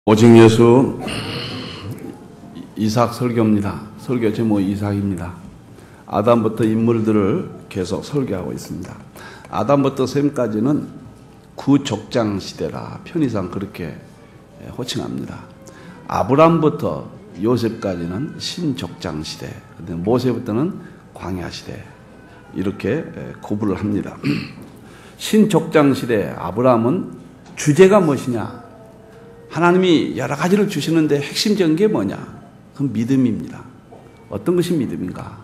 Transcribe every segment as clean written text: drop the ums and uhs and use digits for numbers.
오직 예수 이삭 설교입니다. 설교 제목 이삭입니다. 아담부터 인물들을 계속 설교하고 있습니다. 아담부터 셈까지는 구족장 시대라 편의상 그렇게 호칭합니다. 아브람부터 요셉까지는 신족장 시대, 모세부터는 광야 시대 이렇게 구분을 합니다. 신족장 시대 아브람은 주제가 무엇이냐? 하나님이 여러 가지를 주시는데 핵심적인 게 뭐냐? 그건 믿음입니다. 어떤 것이 믿음인가?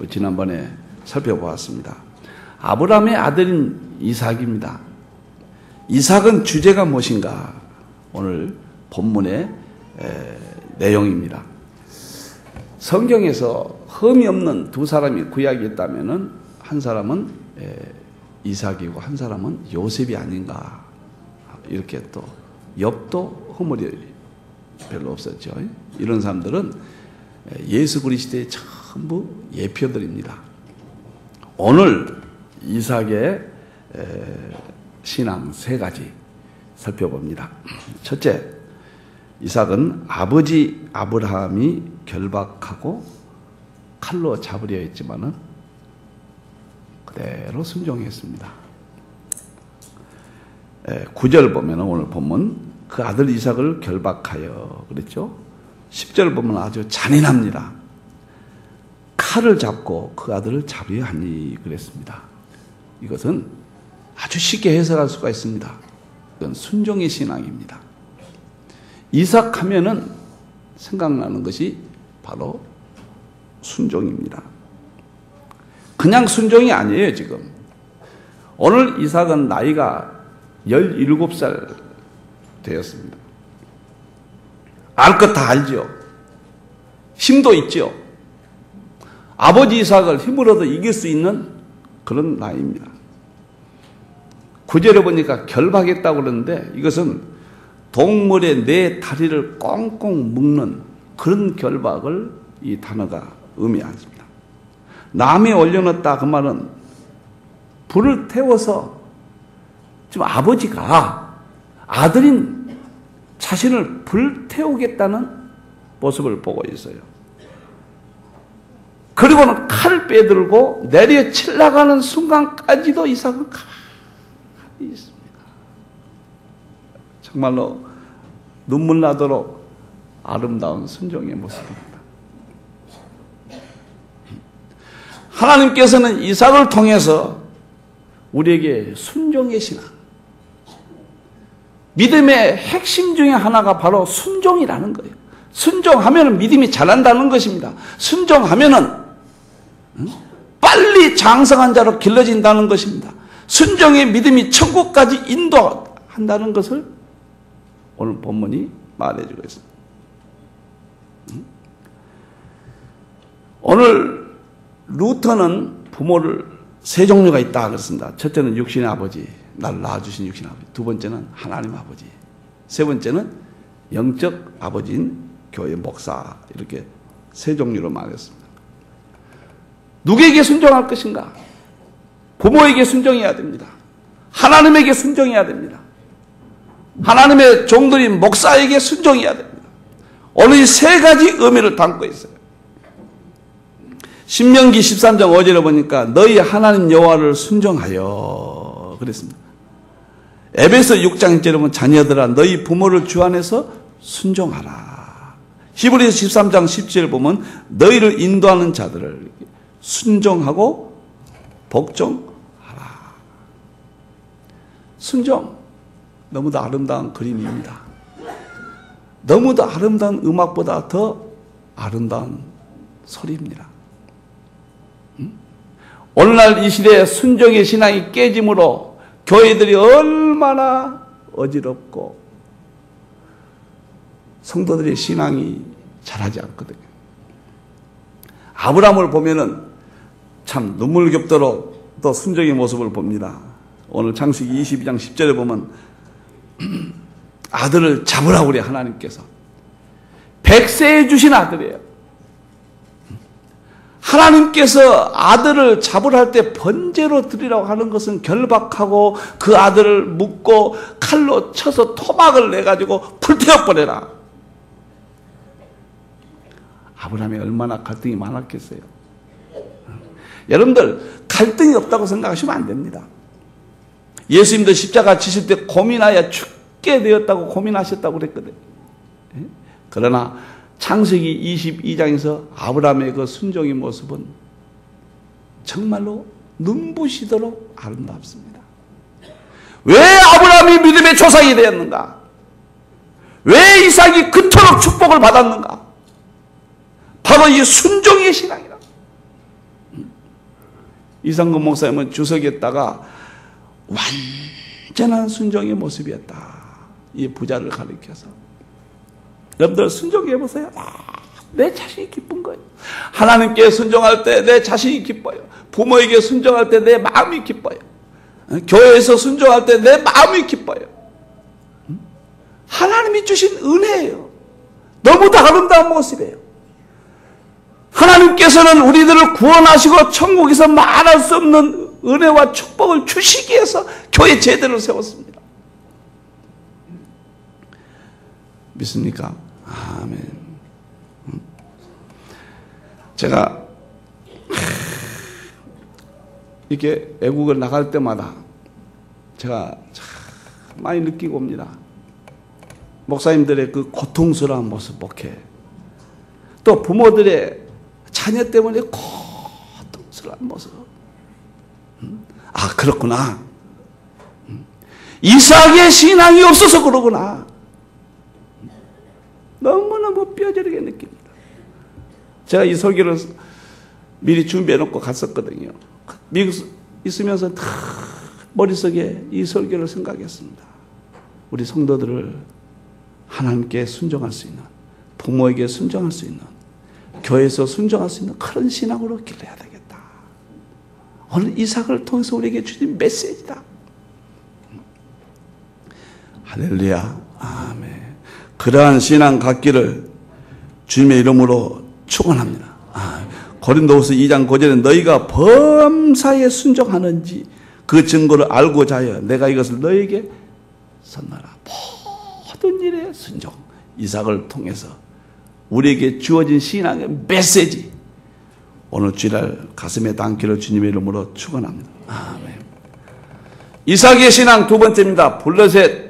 지난번에 살펴보았습니다. 아브라함의 아들인 이삭입니다. 이삭은 주제가 무엇인가? 오늘 본문의 내용입니다. 성경에서 흠이 없는 두 사람이 구약이 있다면 한 사람은 이삭이고 한 사람은 요셉이 아닌가? 이렇게 또 욥도 허물이 별로 없었죠. 이런 사람들은 예수 그리스도의 전부 예표들입니다. 오늘 이삭의 신앙 세 가지 살펴봅니다. 첫째, 이삭은 아버지 아브라함이 결박하고 칼로 잡으려 했지만은 그대로 순종했습니다. 9절 보면 오늘 본문 그 아들 이삭을 결박하여 그랬죠. 10절 보면 아주 잔인합니다. 칼을 잡고 그 아들을 잡으려 하니 그랬습니다. 이것은 아주 쉽게 해석할 수가 있습니다. 이건 순종의 신앙입니다. 이삭 하면은 생각나는 것이 바로 순종입니다. 그냥 순종이 아니에요. 지금 오늘 이삭은 나이가 17살 되었습니다. 알 것 다 알죠. 힘도 있죠. 아버지 이삭을 힘으로도 이길 수 있는 그런 나이입니다. 9절에 보니까 결박했다고 그러는데 이것은 동물의 네 다리를 꽁꽁 묶는 그런 결박을 이 단어가 의미합니다. 남에 올려놓았다 그 말은 불을 태워서 지금 아버지가 아들인 자신을 불태우겠다는 모습을 보고 있어요. 그리고는 칼을 빼들고 내려치려가는 순간까지도 이삭은 가만히 있습니다. 정말로 눈물 나도록 아름다운 순종의 모습입니다. 하나님께서는 이삭을 통해서 우리에게 순종의 신앙, 믿음의 핵심 중에 하나가 바로 순종이라는 거예요. 순종하면 믿음이 자란다는 것입니다. 순종하면 빨리 장성한 자로 길러진다는 것입니다. 순종의 믿음이 천국까지 인도한다는 것을 오늘 본문이 말해주고 있습니다. 오늘 루터는 부모를 세 종류가 있다 그랬습니다. 첫째는 육신의 아버지, 나를 낳아주신 육신의 아버지. 두 번째는 하나님 아버지. 세 번째는 영적 아버지인 교회 목사. 이렇게 세 종류로 말했습니다. 누구에게 순종할 것인가? 부모에게 순종해야 됩니다. 하나님에게 순종해야 됩니다. 하나님의 종들인 목사에게 순종해야 됩니다. 오늘 이 세 가지 의미를 담고 있어요. 신명기 13장 5절에 보니까 너희 하나님 여호와를 순종하여 그랬습니다. 에베소 6장 1절에 보면 자녀들아 너희 부모를 주 안에서 순종하라. 히브리서 13장 10절에 보면 너희를 인도하는 자들을 순종하고 복종하라. 순종 너무도 아름다운 그림입니다. 너무도 아름다운 음악보다 더 아름다운 소리입니다. 오늘날 이 시대에 순종의 신앙이 깨짐으로 교회들이 얼마나 어지럽고 성도들의 신앙이 자라지 않거든요. 아브라함을 보면은 참 눈물겹도록 또 순종의 모습을 봅니다. 오늘 창세기 22장 10절에 보면 아들을 잡으라고 그래 하나님께서. 100세에 주신 아들이에요. 하나님께서 아들을 잡으라 할 때 번제로 드리라고 하는 것은 결박하고 그 아들을 묶고 칼로 쳐서 토막을 내가지고 불태워버려라. 아브라함이 얼마나 갈등이 많았겠어요. 여러분들 갈등이 없다고 생각하시면 안 됩니다. 예수님도 십자가 지실 때 고민하여 죽게 되었다고 고민하셨다고 그랬거든요. 그러나 창세기 22장에서 아브라함의 그 순종의 모습은 정말로 눈부시도록 아름답습니다. 왜 아브라함이 믿음의 조상이 되었는가? 왜 이삭이 그토록 축복을 받았는가? 바로 이 순종의 신앙이다. 이상근 목사님은 주석에다가 완전한 순종의 모습이었다. 이 부자를 가리켜서. 여러분들 순종해 보세요. 내 자신이 기쁜 거예요. 하나님께 순종할 때 내 자신이 기뻐요. 부모에게 순종할 때 내 마음이 기뻐요. 교회에서 순종할 때 내 마음이 기뻐요. 하나님이 주신 은혜예요. 너무도 아름다운 모습이에요. 하나님께서는 우리들을 구원하시고 천국에서 말할 수 없는 은혜와 축복을 주시기 위해서 교회 제도를 세웠습니다. 믿습니까? 아멘. 제가 이렇게 외국을 나갈 때마다 제가 참 많이 느끼고 옵니다. 목사님들의 그 고통스러운 모습, 목회. 또 부모들의 자녀 때문에 고통스러운 모습. 아, 그렇구나. 이삭의 신앙이 없어서 그러구나. 너무너무 뼈저리게 느낍니다. 제가 이 설교를 미리 준비해놓고 갔었거든요. 미국 있으면서 다 머릿속에 이 설교를 생각했습니다. 우리 성도들을 하나님께 순종할 수 있는, 부모에게 순종할 수 있는, 교회에서 순종할 수 있는 그런 신앙으로 길러야 되겠다. 오늘 이삭을 통해서 우리에게 주신 메시지다. 할렐루야. 아멘. 그러한 신앙 갖기를 주님의 이름으로 축원합니다. 고린도후서 2장 9절에 너희가 범사에 순종하는지 그 증거를 알고자 하여 내가 이것을 너희에게 선언하라. 모든 일에 순종. 이삭을 통해서 우리에게 주어진 신앙의 메시지, 오늘 주일날 가슴에 담기를 주님의 이름으로 축원합니다. 아멘. 이삭의 신앙 두 번째입니다. 블레셋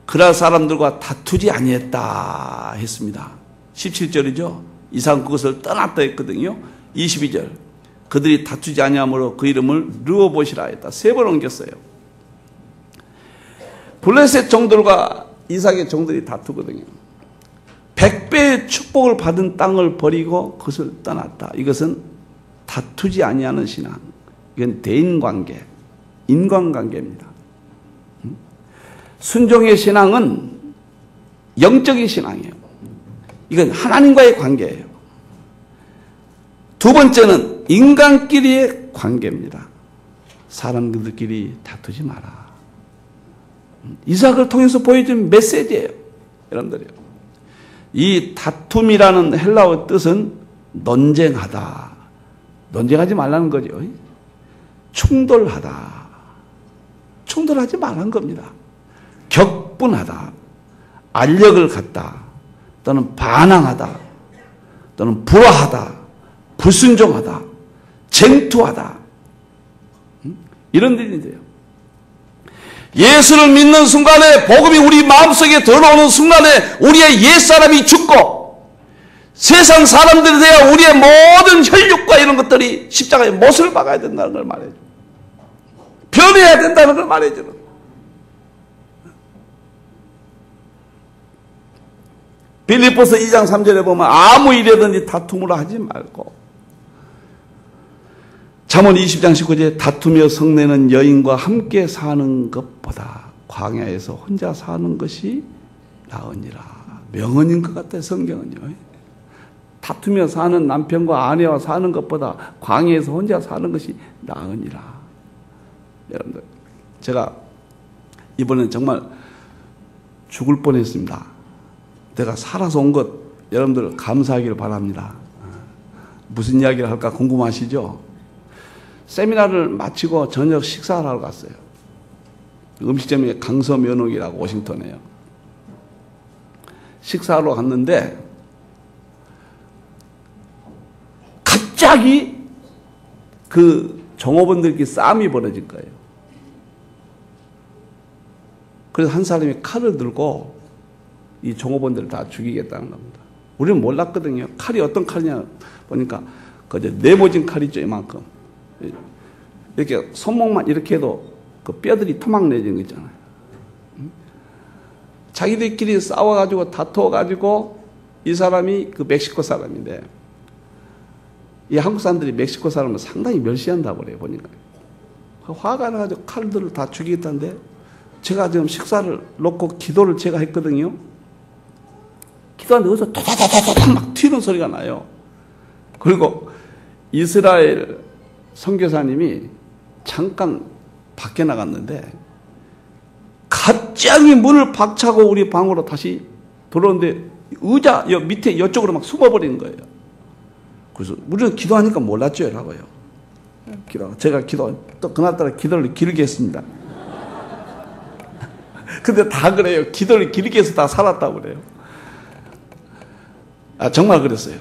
그랄 사람들과 다투지 아니했다 했습니다. 17절이죠. 이삭은 그것을 떠났다 했거든요. 22절 그들이 다투지 아니함으로 그 이름을 르호봇이라 했다. 3번 옮겼어요. 블레셋 종들과 이삭의 종들이 다투거든요. 100배의 축복을 받은 땅을 버리고 그것을 떠났다. 이것은 다투지 아니하는 신앙. 이건 대인관계, 인간관계입니다. 순종의 신앙은 영적인 신앙이에요. 이건 하나님과의 관계예요. 두 번째는 인간끼리의 관계입니다. 사람들끼리 다투지 마라. 이삭을 통해서 보여준 메시지예요. 여러분들이요. 이 다툼이라는 헬라어 뜻은 논쟁하다. 논쟁하지 말라는 거죠. 충돌하다. 충돌하지 말라는 겁니다. 격분하다. 알력을 갖다. 또는 반항하다. 또는 불화하다. 불순종하다. 쟁투하다. 이런 일인데요. 예수를 믿는 순간에, 복음이 우리 마음속에 들어오는 순간에 우리의 옛사람이 죽고 세상 사람들에 대한 우리의 모든 혈육과 이런 것들이 십자가에 못을 박아야 된다는 걸 말해줘. 변해야 된다는 걸 말해주는. 빌립보서 2장 3절에 보면 아무 일이든지 다툼으로 하지 말고, 잠언 20장 19절에 다투며 성내는 여인과 함께 사는 것보다 광야에서 혼자 사는 것이 나으니라. 명언인 것 같아요. 성경은요. 다투며 사는 남편과 아내와 사는 것보다 광야에서 혼자 사는 것이 나으니라. 여러분들, 제가 이번엔 정말 죽을 뻔했습니다. 내가 살아서 온 것 여러분들 감사하기를 바랍니다. 무슨 이야기를 할까 궁금하시죠? 세미나를 마치고 저녁 식사를 하러 갔어요. 음식점이 강서면옥이라고 워싱턴에요. 식사하러 갔는데 갑자기 그 종업원들끼리 싸움이 벌어질 거예요. 그래서 한 사람이 칼을 들고 이 종업원들을 다 죽이겠다는 겁니다. 우리는 몰랐거든요. 칼이 어떤 칼이냐 보니까 그저 네모진 칼이죠, 이만큼. 이렇게 손목만 이렇게 해도 그 뼈들이 토막내지는 거 있잖아요. 자기들끼리 싸워가지고 다투어가지고 이 사람이 그 멕시코 사람인데 이 한국 사람들이 멕시코 사람을 상당히 멸시한다고 그래요, 보니까. 화가 나가지고 칼들을 다 죽이겠다는데 제가 지금 식사를 놓고 기도를 제가 했거든요. 기도하는데 어디서 다다다다다 막 튀는 소리가 나요. 그리고 이스라엘 선교사님이 잠깐 밖에 나갔는데 갑자기 문을 박차고 우리 방으로 다시 들어오는데 의자 밑에 이쪽으로 막 숨어버리는 거예요. 그래서 우리는 기도하니까 몰랐죠, 라고요. 제가 또 그날따라 기도를 길게 했습니다. 근데 다 그래요. 기도를 길게 해서 다 살았다고 그래요. 아, 정말 그랬어요.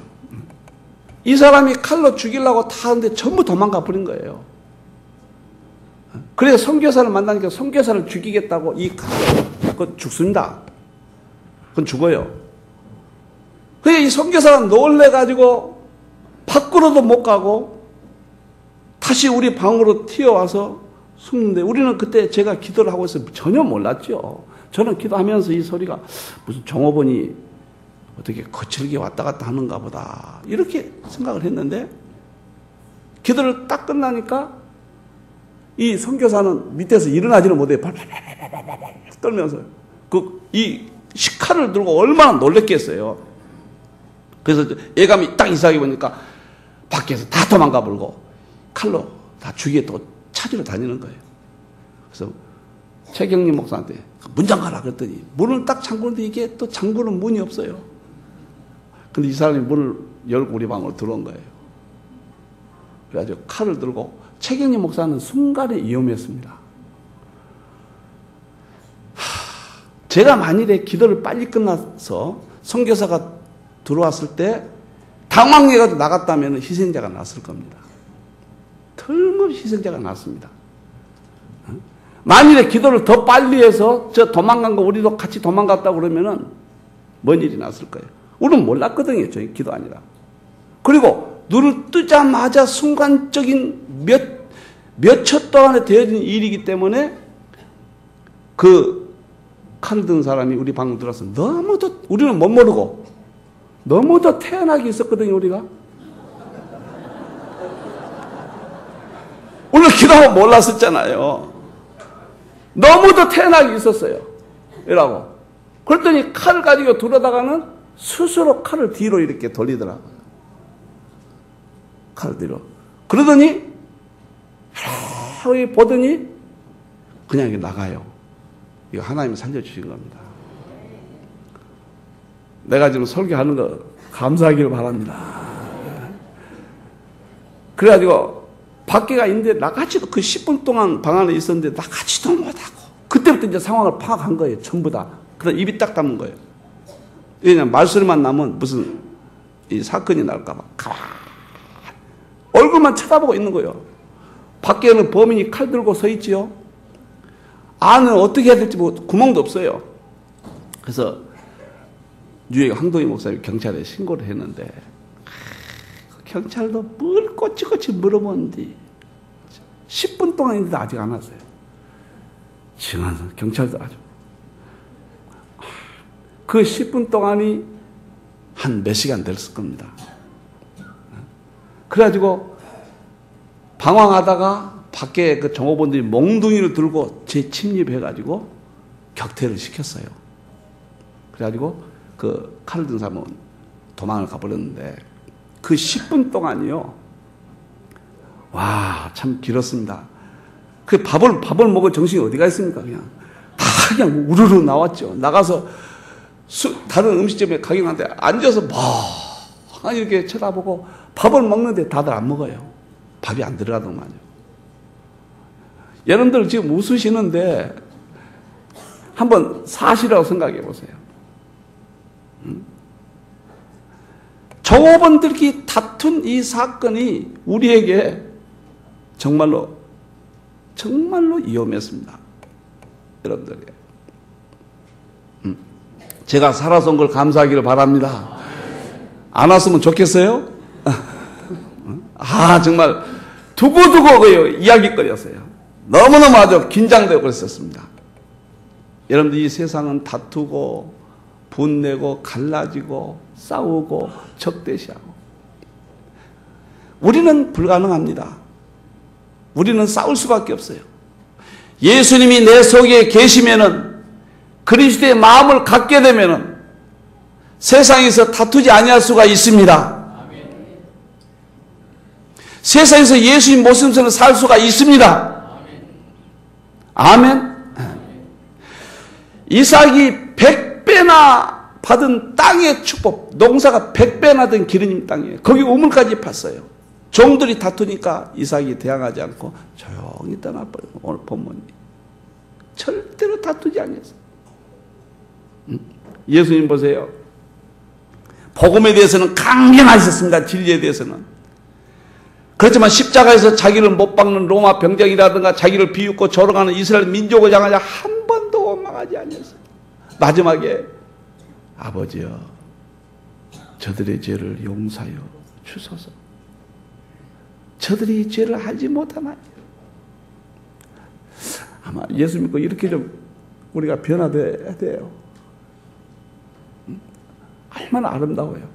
이 사람이 칼로 죽이려고 다 하는데 전부 도망가 버린 거예요. 그래서 선교사를 만나니까 선교사를 죽이겠다고 그건 죽습니다. 그건 죽어요. 그래서 이 선교사가 놀래가지고 밖으로도 못 가고 다시 우리 방으로 튀어와서 숨는데 우리는 그때 제가 기도를 하고 있어서 전혀 몰랐죠. 저는 기도하면서 이 소리가 무슨 종업원이 어떻게 거칠게 왔다 갔다 하는가 보다 이렇게 생각을 했는데 기도를 딱 끝나니까 이 선교사는 밑에서 일어나지는 못해요. 발발발발발발 떨면서 이 식칼을 들고 얼마나 놀랬겠어요. 그래서 예감이 딱 이상하게 보니까 밖에서 다 도망가 버리고 칼로 다 죽이게 또 찾으러 다니는 거예요. 그래서 최경림 목사한테 문 잠가라 그랬더니 문을 딱 잠그는데 이게 또 잠그는 문이 없어요. 근데 이 사람이 문을 열고 우리 방으로 들어온 거예요. 그래가지고 칼을 들고 최경림 목사는 순간에 위험했습니다. 제가 만일에 기도를 빨리 끝나서 선교사가 들어왔을 때 당황해가지고 나갔다면 희생자가 났을 겁니다. 틀림없이 희생자가 났습니다. 만일에 기도를 더 빨리 해서 저 도망간 거 우리도 같이 도망갔다고 그러면은 뭔 일이 났을 거예요. 우리는 몰랐거든요. 저희 기도 아니라. 그리고 눈을 뜨자마자 순간적인 몇 초 동안에 되어진 일이기 때문에 그 칼을 든 사람이 우리 방으로 들어와서 너무도 우리는 못 모르고 너무도 태연하게 있었거든요. 우리가. 우리가 기도하고 몰랐었잖아요. 너무도 태연하게 있었어요. 이라고. 그랬더니 칼을 가지고 들어다가는 스스로 칼을 뒤로 이렇게 돌리더라고요. 칼을 뒤로. 그러더니 하루에 보더니 그냥 이렇게 나가요. 이거 하나님이 살려주신 겁니다. 내가 지금 설교하는 거 감사하기를 바랍니다. 그래가지고 밖에가 있는데 나가지도 그 10분 동안 방 안에 있었는데 나가지도 못하고 그때부터 이제 상황을 파악한 거예요. 전부 다. 그래서 입이 딱 닫는 거예요. 왜냐면 말소리만 나면 무슨 이 사건이 날까봐 가만 얼굴만 쳐다보고 있는 거예요. 밖에는 범인이 칼 들고 서 있지요. 안은 어떻게 해야 될지 구멍도 없어요. 그래서 뉴욕 황동희 목사님이 경찰에 신고를 했는데 경찰도 뭘 꼬치꼬치 물어보는데 10분 동안 있는데 아직 안 왔어요. 지금 경찰도 아주 그 10분 동안이 한 몇 시간 됐을 겁니다. 그래가지고 방황하다가 밖에 그 종업원들이 몽둥이를 들고 제 침입해가지고 격퇴를 시켰어요. 그래가지고 그 칼을 든 사람은 도망을 가버렸는데 그 10분 동안이요. 와, 참 길었습니다. 그 밥을 먹을 정신이 어디가 있습니까? 그냥 우르르 나왔죠. 나가서 다른 음식점에 가긴 한데 앉아서 막 이렇게 쳐다보고 밥을 먹는데 다들 안 먹어요. 밥이 안 들어가더만요. 여러분들 지금 웃으시는데 한번 사실이라고 생각해 보세요. 종업원들끼리 다툰 이 사건이 우리에게 정말로 위험했습니다. 여러분들. 제가 살아서 온 걸 감사하기를 바랍니다. 안 왔으면 좋겠어요? 정말 두고두고 이야기거리였어요. 너무너무 아주 긴장되고 그랬었습니다. 여러분들 이 세상은 다투고 분내고 갈라지고 싸우고 적대시하고 우리는 불가능합니다. 우리는 싸울 수밖에 없어요. 예수님이 내 속에 계시면은 그리스도의 마음을 갖게 되면은 세상에서 다투지 아니할 수가 있습니다. 세상에서 예수님 모습으로 살 수가 있습니다. 아멘. 이삭이 100배나 받은 땅의 축복, 농사가 100배나 된 기르님 땅이에요. 거기 우물까지 팠어요. 종들이 다투니까 이삭이 대항하지 않고 조용히 떠나버려요. 오늘 본문이. 절대로 다투지 않았어요. 예수님 보세요. 복음에 대해서는 강경하셨습니다. 진리에 대해서는. 그렇지만 십자가에서 자기를 못 박는 로마 병정이라든가 자기를 비웃고 조롱하는 이스라엘 민족을 향하여 한 번도 원망하지 않았어요. 마지막에 아버지여 저들의 죄를 용서하여 주소서. 저들이 죄를 하지 못하나요? 아마 예수 믿고 이렇게 좀 우리가 변화돼야 돼요. 얼마나 아름다워요.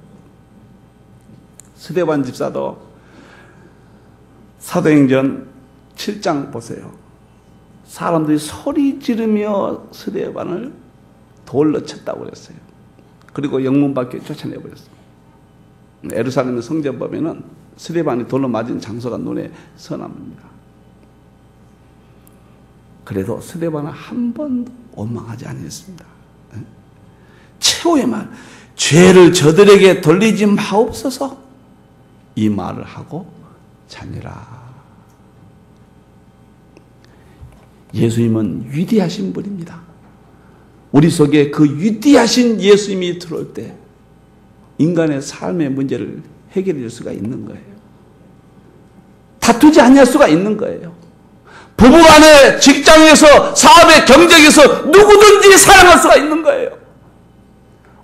스데반 집사도 사도행전 7장 보세요. 사람들이 소리 지르며 스데반을 돌로 쳤다고 그랬어요. 그리고 영문 밖에 쫓아내버렸어요. 예루살렘의 성전 보면은 스데반이 돌로 맞은 장소가 눈에 선합니다. 그래도 스데반은 한 번도 원망하지 않았습니다. 최후의 말, 죄를 저들에게 돌리지 마옵소서 이 말을 하고 자니라. 예수님은 위대하신 분입니다. 우리 속에 그 위대하신 예수님이 들어올 때 인간의 삶의 문제를 해결해 줄 수가 있는 거예요. 다투지 않을 수가 있는 거예요. 부부간에, 직장에서, 사업의 경쟁에서 누구든지 사랑할 수가 있는 거예요.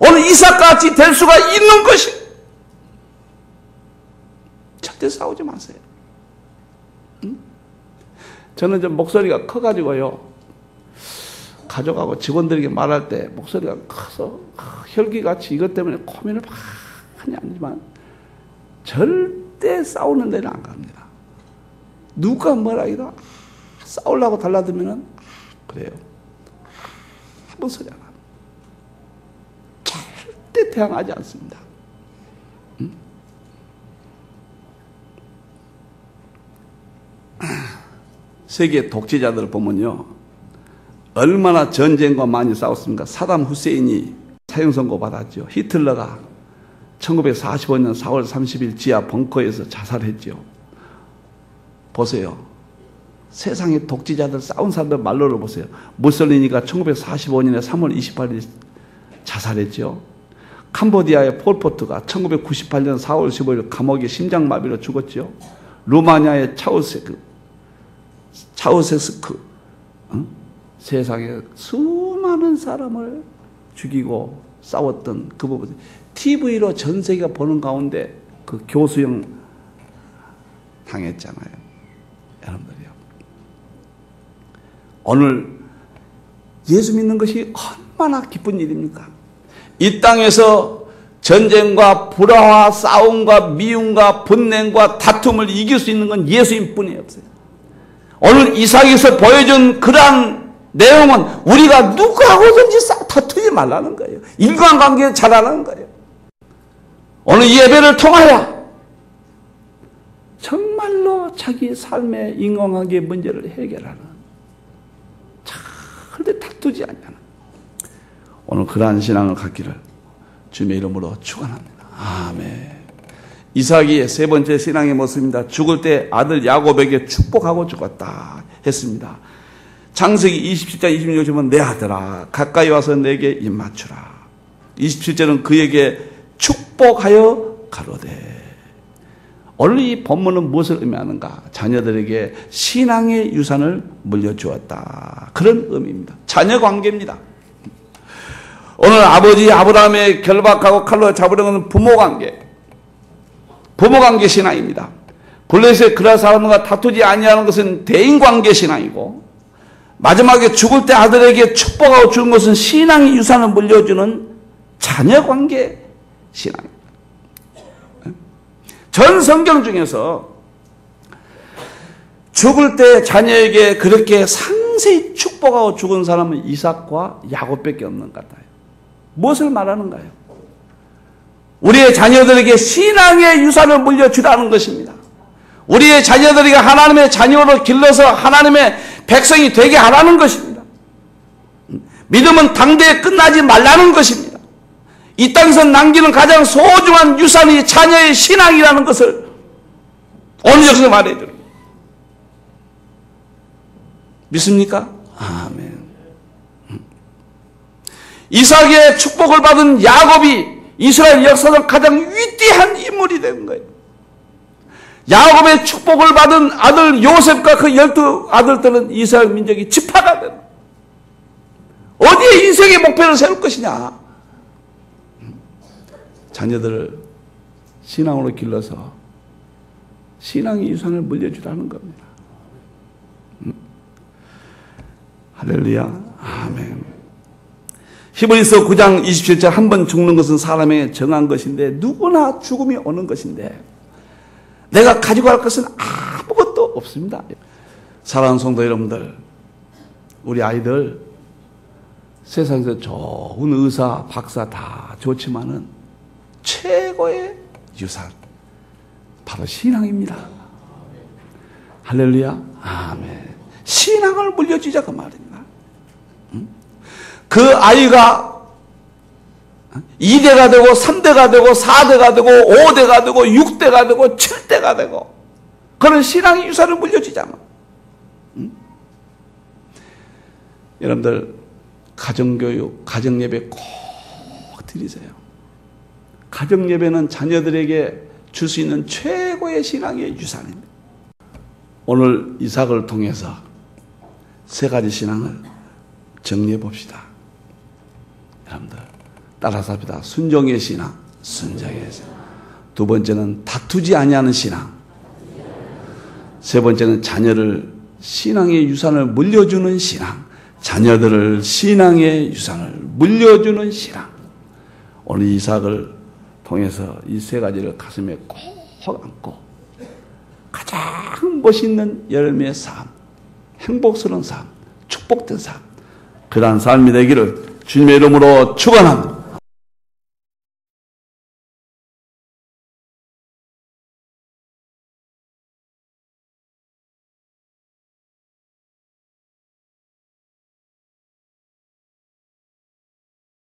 오늘 이삭같이 될 수가 있는 것이. 절대 싸우지 마세요. 응? 저는 좀 목소리가 커가지고요. 가족하고 직원들에게 말할 때 목소리가 커서 혈기같이 이것 때문에 고민을 많이 하지만 절대 싸우는 데는 안 갑니다. 누가 뭐라 해도 싸우려고 달라들면은 그래요. 아무 소리 안 합니다. 절대 대항하지 않습니다. 응? 세계 독재자들을 보면요. 얼마나 전쟁과 많이 싸웠습니까? 사담 후세인이 사형 선고 받았죠. 히틀러가 1945년 4월 30일 지하 벙커에서 자살했죠. 보세요. 세상의 독재자들 싸운 사람들 말로를 보세요. 무솔리니가 1945년에 3월 28일 자살했죠. 캄보디아의 폴포트가 1998년 4월 15일 감옥에 심장마비로 죽었죠. 루마니아의 차우세스크 세상에 수많은 사람을 죽이고 싸웠던 그 부분 TV로 전 세계가 보는 가운데 그 교수형 당했잖아요. 여러분들이요. 오늘 예수 믿는 것이 얼마나 기쁜 일입니까? 이 땅에서 전쟁과 불화와 싸움과 미움과 분냉과 다툼을 이길 수 있는 건 예수님뿐이 없어요. 오늘 이삭에서 보여준 그러한 내용은 우리가 누구하고든지 다투지 말라는 거예요. 인간관계 잘하라는 거예요. 오늘 이 예배를 통하여 정말로 자기 삶의 인간관계 문제를 해결하는 절대 다투지 않냐는 오늘 그러한 신앙을 갖기를 주님의 이름으로 축원합니다. 아멘. 이삭이 세 번째 신앙의 모습입니다. 죽을 때 아들 야곱에게 축복하고 죽었다 했습니다. 창세기 27장 26절 보면 내 아들아 가까이 와서 내게 입 맞추라. 27절은 그에게 축복하여 가로되. 오늘 이 본문은 무엇을 의미하는가? 자녀들에게 신앙의 유산을 물려주었다. 그런 의미입니다. 자녀 관계입니다. 오늘 아버지 아브라함의 결박하고 칼로 잡으려는 부모 관계. 부모 관계 신앙입니다. 블레셋 그라 사람과 다투지 아니하는 것은 대인 관계 신앙이고, 마지막에 죽을 때 아들에게 축복하고 죽은 것은 신앙의 유산을 물려주는 자녀 관계 신앙입니다. 전 성경 중에서 죽을 때 자녀에게 그렇게 상세히 축복하고 죽은 사람은 이삭과 야곱밖에 없는 것 같아요. 무엇을 말하는가요? 우리의 자녀들에게 신앙의 유산을 물려주라는 것입니다. 우리의 자녀들에게 하나님의 자녀로 길러서 하나님의 백성이 되게 하라는 것입니다. 믿음은 당대에 끝나지 말라는 것입니다. 이 땅에서 남기는 가장 소중한 유산이 자녀의 신앙이라는 것을 오늘 여기서 말해드립니다. 믿습니까? 아멘. 이삭의 축복을 받은 야곱이 이스라엘 역사상 가장 위대한 인물이 된 거예요. 야곱의 축복을 받은 아들 요셉과 그 12아들들은 이스라엘 민족이 지파가 된, 어디에 인생의 목표를 세울 것이냐? 자녀들을 신앙으로 길러서 신앙의 유산을 물려주라는 겁니다. 할렐루야. 아멘. 히브리서 9장 27절 한 번 죽는 것은 사람에게 정한 것인데 누구나 죽음이 오는 것인데 내가 가지고 갈 것은 아무것도 없습니다. 사랑하는 성도 여러분들, 우리 아이들 세상에서 좋은 의사, 박사 다 좋지만은 최고의 유산 바로 신앙입니다. 할렐루야. 아멘. 신앙을 물려주자 그 말입니다. 그 아이가 2대가 되고 3대가 되고 4대가 되고 5대가 되고 6대가 되고 7대가 되고 그런 신앙의 유산을 물려주자면, 여러분들 가정교육, 가정예배 꼭 드리세요. 가정예배는 자녀들에게 줄 수 있는 최고의 신앙의 유산입니다. 오늘 이삭을 통해서 세 가지 신앙을 정리해 봅시다. 여러분들 따라서 합시다. 순종의 신앙, 순종의 신앙. 두 번째는 다투지 아니하는 신앙. 세 번째는 자녀를 신앙의 유산을 물려주는 신앙. 자녀들을 신앙의 유산을 물려주는 신앙. 오늘 이삭을 통해서 이 세 가지를 가슴에 꼭 안고 가장 멋있는 열매의 삶, 행복스러운 삶, 축복된 삶, 그러한 삶이 되기를 주님의 이름으로 축원합니다.